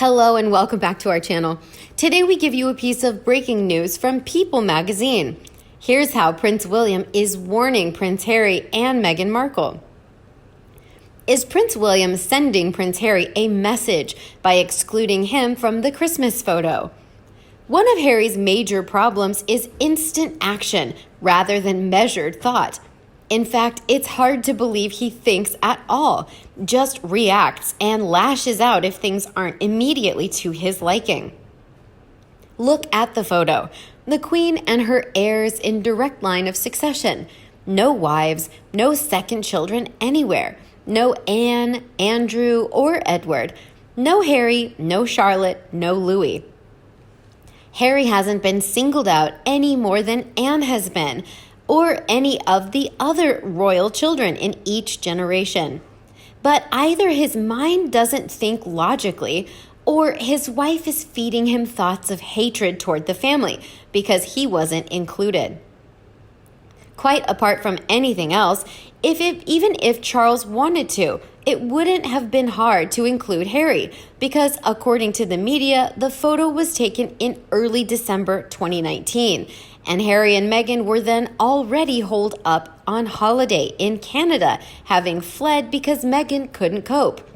Hello and welcome back to our channel. Today we give you a piece of breaking news from People magazine. Here's how Prince William is warning Prince Harry and Meghan Markle. Is Prince William sending Prince Harry a message by excluding him from the Christmas photo? One of Harry's major problems is instant action rather than measured thought. In fact, it's hard to believe he thinks at all, just reacts and lashes out if things aren't immediately to his liking. Look at the photo. The Queen and her heirs in direct line of succession. No wives, no second children anywhere. No Anne, Andrew, or Edward. No Harry, no Charlotte, no Louis. Harry hasn't been singled out any more than Anne has been, or any of the other royal children in each generation. But either his mind doesn't think logically, or his wife is feeding him thoughts of hatred toward the family because he wasn't included. Quite apart from anything else, even if Charles wanted to, it wouldn't have been hard to include Harry because, according to the media, the photo was taken in early December 2019, and Harry and Meghan were then already holed up on holiday in Canada, having fled because Meghan couldn't cope.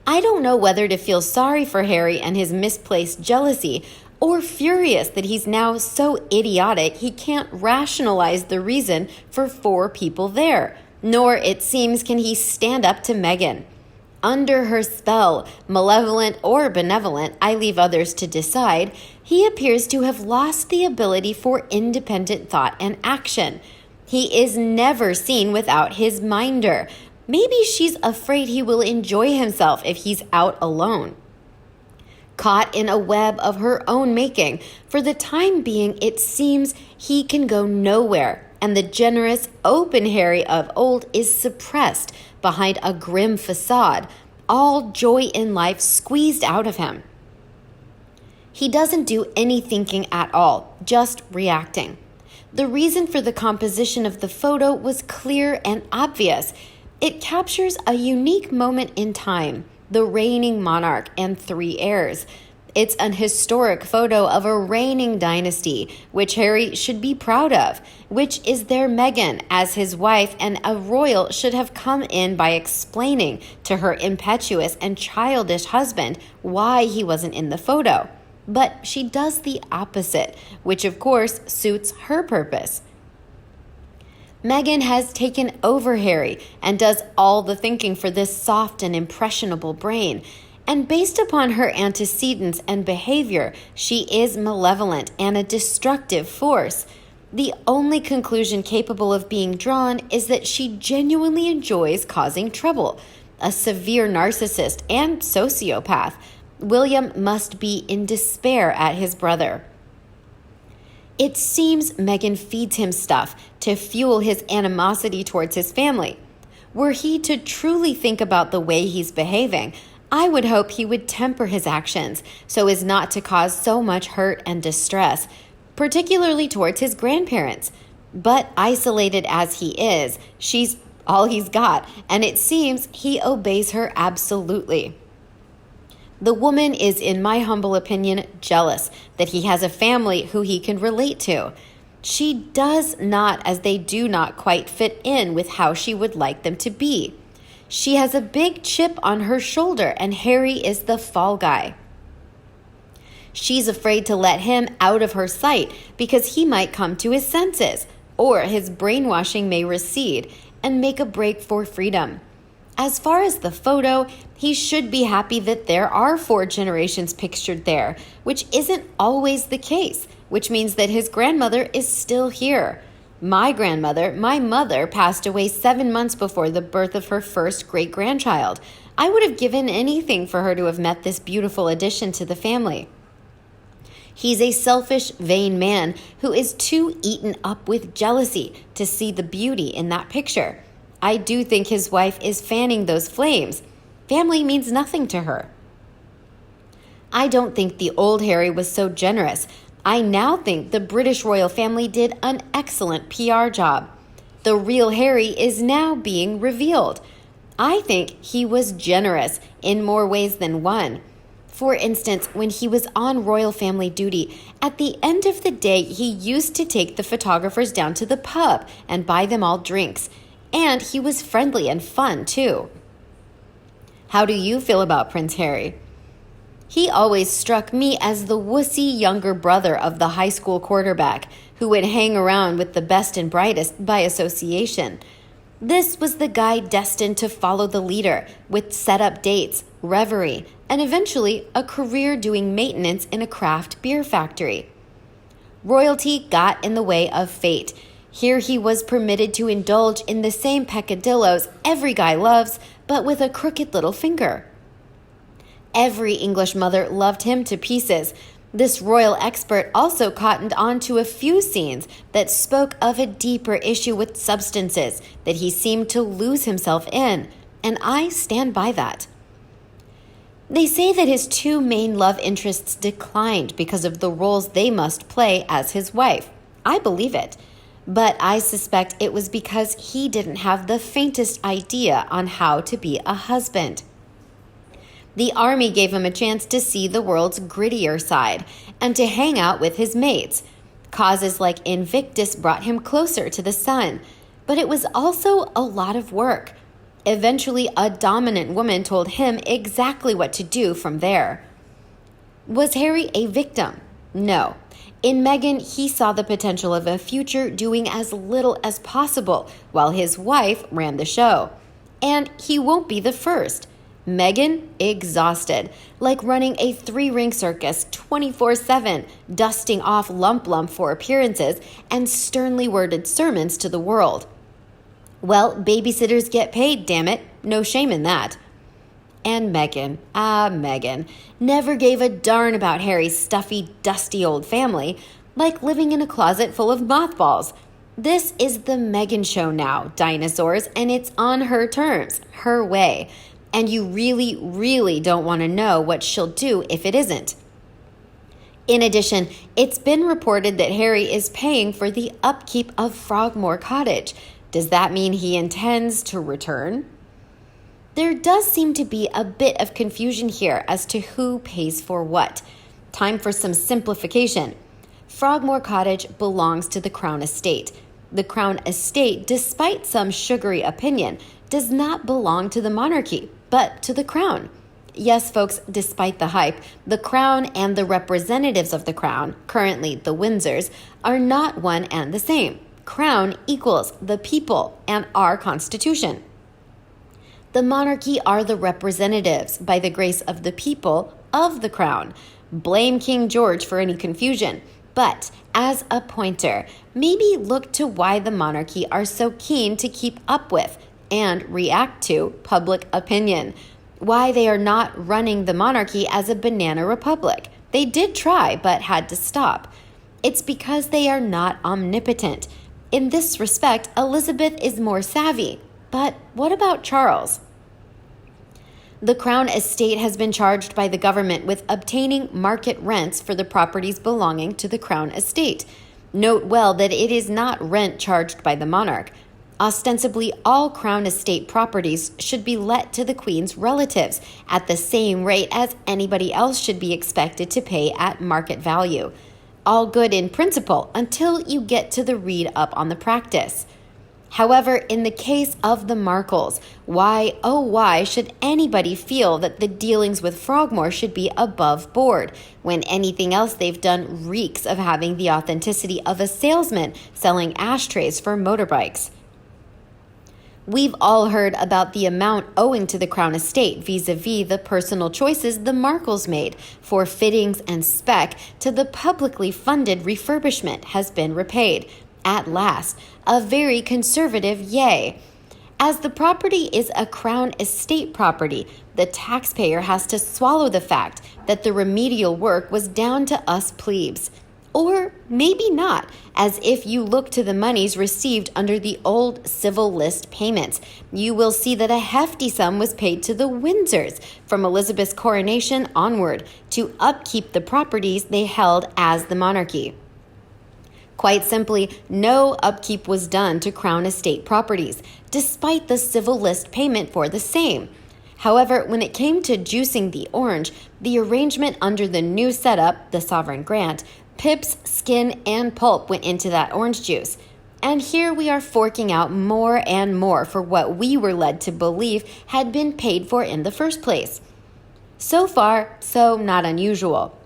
I don't know whether to feel sorry for Harry and his misplaced jealousy, or furious that he's now so idiotic he can't rationalize the reason for 4 people there. Nor, it seems, can he stand up to Meghan. Under her spell, malevolent or benevolent, I leave others to decide, he appears to have lost the ability for independent thought and action. He is never seen without his minder. Maybe she's afraid he will enjoy himself if he's out alone. Caught in a web of her own making, for the time being it seems he can go nowhere, and the generous, open Harry of old is suppressed behind a grim facade, all joy in life squeezed out of him. He doesn't do any thinking at all, just reacting. The reason for the composition of the photo was clear and obvious. It captures a unique moment in time, the reigning monarch and 3 heirs. It's an historic photo of a reigning dynasty, which Harry should be proud of, which is their Meghan as his wife, and a royal should have come in by explaining to her impetuous and childish husband why he wasn't in the photo. But she does the opposite, which of course suits her purpose. Meghan has taken over Harry and does all the thinking for this soft and impressionable brain. And based upon her antecedents and behavior, she is malevolent and a destructive force. The only conclusion capable of being drawn is that she genuinely enjoys causing trouble. A severe narcissist and sociopath, William must be in despair at his brother. It seems Meghan feeds him stuff to fuel his animosity towards his family. Were he to truly think about the way he's behaving, I would hope he would temper his actions so as not to cause so much hurt and distress, particularly towards his grandparents. But isolated as he is, she's all he's got, and it seems he obeys her absolutely. The woman is, in my humble opinion, jealous that he has a family who he can relate to. She does not, as they do not quite fit in with how she would like them to be. She has a big chip on her shoulder, and Harry is the fall guy. She's afraid to let him out of her sight because he might come to his senses, or his brainwashing may recede and make a break for freedom. As far as the photo, he should be happy that there are 4 generations pictured there, which isn't always the case, which means that his grandmother is still here. My mother, passed away 7 months before the birth of her first great-grandchild. I would have given anything for her to have met this beautiful addition to the family. He's a selfish, vain man who is too eaten up with jealousy to see the beauty in that picture. I do think his wife is fanning those flames. Family means nothing to her. I don't think the old Harry was so generous. I now think the British royal family did an excellent PR job. The real Harry is now being revealed. I think he was generous in more ways than one. For instance, when he was on royal family duty, at the end of the day, he used to take the photographers down to the pub and buy them all drinks. And he was friendly and fun, too. How do you feel about Prince Harry? He always struck me as the wussy younger brother of the high school quarterback who would hang around with the best and brightest by association. This was the guy destined to follow the leader with set-up dates, revelry, and eventually a career doing maintenance in a craft beer factory. Royalty got in the way of fate. Here he was permitted to indulge in the same peccadillos every guy loves, but with a crooked little finger. Every English mother loved him to pieces. This royal expert also cottoned on to a few scenes that spoke of a deeper issue with substances that he seemed to lose himself in, and I stand by that. They say that his two main love interests declined because of the roles they must play as his wife. I believe it, but I suspect it was because he didn't have the faintest idea on how to be a husband. The army gave him a chance to see the world's grittier side and to hang out with his mates. Causes like Invictus brought him closer to the sun, but it was also a lot of work. Eventually, a dominant woman told him exactly what to do from there. Was Harry a victim? No. In Meghan, he saw the potential of a future doing as little as possible while his wife ran the show. And he won't be the first. Meghan, exhausted, like running a 3-ring circus 24/7, dusting off lump for appearances and sternly worded sermons to the world. Well, babysitters get paid, damn it. No shame in that. And Meghan, never gave a darn about Harry's stuffy, dusty old family, like living in a closet full of mothballs. This is the Meghan show now, dinosaurs, and it's on her terms, her way. And you really, really don't want to know what she'll do if it isn't. In addition, it's been reported that Harry is paying for the upkeep of Frogmore Cottage. Does that mean he intends to return? There does seem to be a bit of confusion here as to who pays for what. Time for some simplification. Frogmore Cottage belongs to the Crown Estate. The Crown Estate, despite some sugary opinion, does not belong to the monarchy, but to the Crown. Yes, folks, despite the hype, the Crown and the representatives of the Crown, currently the Windsors, are not one and the same. Crown equals the people and our Constitution. The monarchy are the representatives, by the grace of the people, of the Crown. Blame King George for any confusion. But as a pointer, maybe look to why the monarchy are so keen to keep up with and react to public opinion. Why they are not running the monarchy as a banana republic. They did try, but had to stop. It's because they are not omnipotent. In this respect, Elizabeth is more savvy. But what about Charles? The Crown Estate has been charged by the government with obtaining market rents for the properties belonging to the Crown Estate. Note well that it is not rent charged by the monarch. Ostensibly, all Crown Estate properties should be let to the Queen's relatives at the same rate as anybody else should be expected to pay at market value. All good in principle until you get to the read up on the practice. However, in the case of the Markles, why should anybody feel that the dealings with Frogmore should be above board when anything else they've done reeks of having the authenticity of a salesman selling ashtrays for motorbikes? We've all heard about the amount owing to the Crown Estate vis-a-vis the personal choices the Markles made for fittings and spec to the publicly funded refurbishment has been repaid. At last, a very conservative yay. As the property is a Crown Estate property, the taxpayer has to swallow the fact that the remedial work was down to us plebes. Or maybe not, as if you look to the monies received under the old civil list payments, you will see that a hefty sum was paid to the Windsors from Elizabeth's coronation onward to upkeep the properties they held as the monarchy. Quite simply, no upkeep was done to Crown estate properties, despite the civil list payment for the same. However, when it came to juicing the orange, the arrangement under the new setup, the sovereign grant, pips, skin, and pulp went into that orange juice. And here we are forking out more and more for what we were led to believe had been paid for in the first place. So far, so not unusual.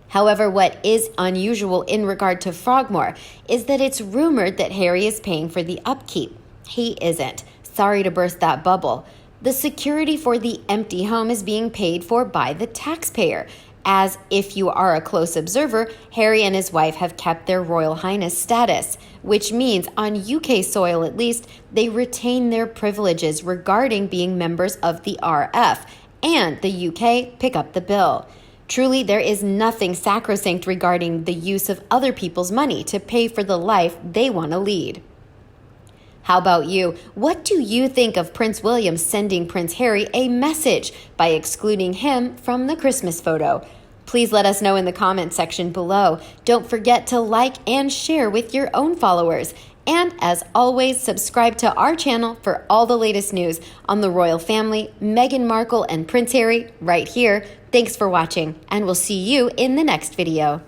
However, what is unusual in regard to Frogmore is that it's rumored that Harry is paying for the upkeep. He isn't. Sorry to burst that bubble. The security for the empty home is being paid for by the taxpayer, as if you are a close observer, Harry and his wife have kept their Royal Highness status, which means on UK soil at least, they retain their privileges regarding being members of the RF, and the UK pick up the bill. Truly, there is nothing sacrosanct regarding the use of other people's money to pay for the life they want to lead. How about you? What do you think of Prince William sending Prince Harry a message by excluding him from the Christmas photo? Please let us know in the comment section below. Don't forget to like and share with your own followers. And as always, subscribe to our channel for all the latest news on the royal family, Meghan Markle and Prince Harry right here. Thanks for watching, and we'll see you in the next video.